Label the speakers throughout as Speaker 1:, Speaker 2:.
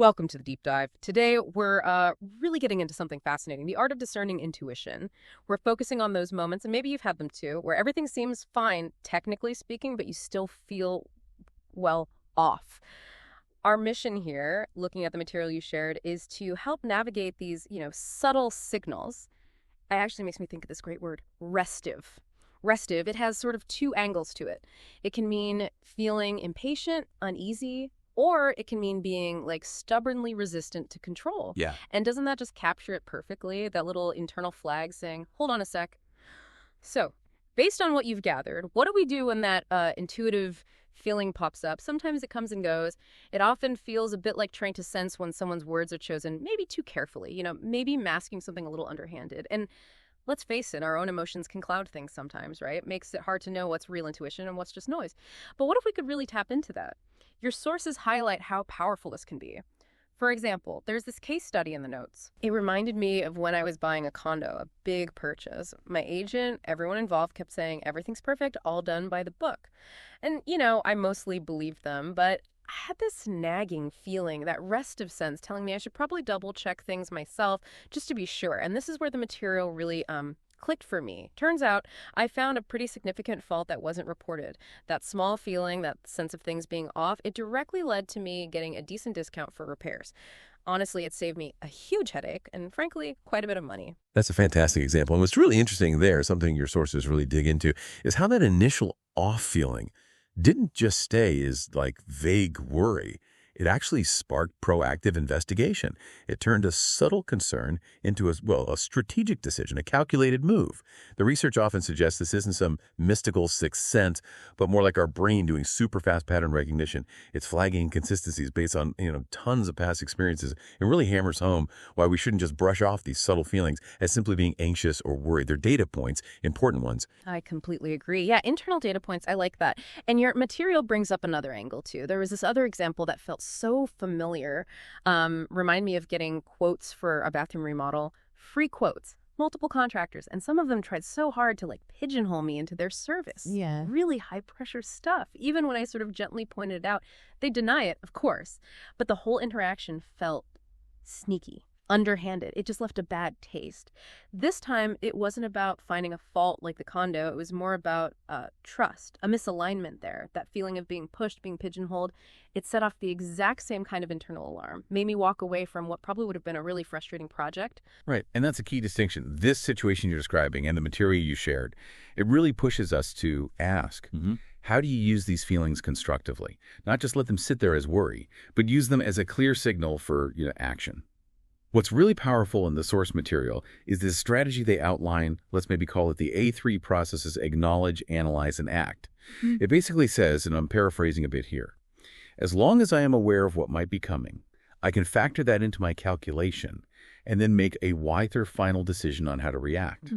Speaker 1: Welcome to the deep dive. Today, we're really getting into something fascinating, the art of discerning intuition. We're focusing on those moments, and maybe you've had them too, where everything seems fine, technically speaking, but you still feel, well, off. Our mission here, looking at the material you shared, is to help navigate these, subtle signals. It actually makes me think of this great word, restive. Restive, it has sort of two angles to it. It can mean feeling impatient, uneasy, or it can mean being like stubbornly resistant to control.
Speaker 2: Yeah.
Speaker 1: And doesn't that just capture it perfectly? That little internal flag saying, hold on a sec. So, based on what you've gathered, what do we do when that intuitive feeling pops up? Sometimes it comes and goes. It often feels a bit like trying to sense when someone's words are chosen maybe too carefully, maybe masking something a little underhanded. And let's face it, our own emotions can cloud things sometimes, right? It makes it hard to know what's real intuition and what's just noise. But what if we could really tap into that? Your sources highlight how powerful this can be. For example, there's this case study in the notes. It reminded me of when I was buying a condo, a big purchase. My agent, everyone involved kept saying, everything's perfect, all done by the book. And, I mostly believed them, but I had this nagging feeling, that restive sense telling me I should probably double check things myself just to be sure. And this is where the material really clicked for me. Turns out I found a pretty significant fault that wasn't reported. That small feeling, that sense of things being off, it directly led to me getting a decent discount for repairs. Honestly, it saved me a huge headache and, frankly, quite a bit of money.
Speaker 2: That's a fantastic example. And what's really interesting there, something your sources really dig into, is how that initial off feeling didn't just stay as like vague worry. It actually sparked proactive investigation. It turned a subtle concern into a strategic decision, a calculated move. The research often suggests this isn't some mystical sixth sense, but more like our brain doing super fast pattern recognition. It's flagging inconsistencies based on, tons of past experiences, and really hammers home why we shouldn't just brush off these subtle feelings as simply being anxious or worried. They're data points, important ones.
Speaker 1: I completely agree. Yeah, internal data points, I like that. And your material brings up another angle, too. There was this other example that felt so familiar. Remind me of getting quotes for a bathroom remodel. Free quotes, multiple contractors, and some of them tried so hard to pigeonhole me into their service.
Speaker 3: Yeah.
Speaker 1: Really high pressure stuff. Even when I sort of gently pointed it out, they deny it, of course. But the whole interaction felt sneaky, underhanded. It just left a bad taste. This time, it wasn't about finding a fault like the condo. It was more about trust, a misalignment there, that feeling of being pushed, being pigeonholed. It set off the exact same kind of internal alarm, made me walk away from what probably would have been a really frustrating project.
Speaker 4: Right, and that's a key distinction. This situation you're describing and the material you shared, it really pushes us to ask, how do you use these feelings constructively? Not just let them sit there as worry, but use them as a clear signal for action. What's really powerful in the source material is this strategy they outline, let's maybe call it the A3 processes: acknowledge, analyze, and act. It basically says, and I'm paraphrasing a bit here, as long as I am aware of what might be coming, I can factor that into my calculation and then make a wiser final decision on how to react.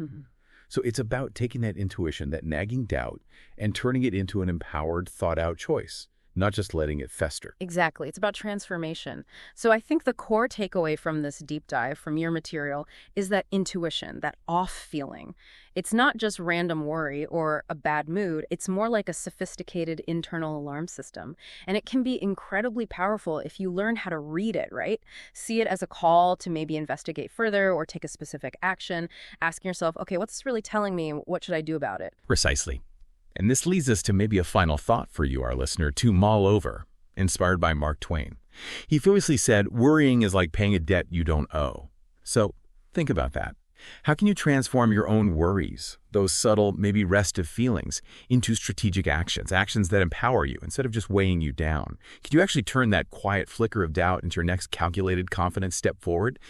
Speaker 4: So it's about taking that intuition, that nagging doubt, and turning it into an empowered, thought-out choice, not just letting it fester.
Speaker 1: Exactly. It's about transformation. So I think the core takeaway from this deep dive, from your material, is that intuition, that off feeling. It's not just random worry or a bad mood. It's more like a sophisticated internal alarm system. And it can be incredibly powerful if you learn how to read it, right? See it as a call to maybe investigate further or take a specific action, asking yourself, okay, what's this really telling me? What should I do about it?
Speaker 4: Precisely. And this leads us to maybe a final thought for you, our listener, to mull over, inspired by Mark Twain. He famously said, worrying is like paying a debt you don't owe. So think about that. How can you transform your own worries, those subtle, maybe restive feelings, into strategic actions, actions that empower you instead of just weighing you down? Can you actually turn that quiet flicker of doubt into your next calculated, confident step forward?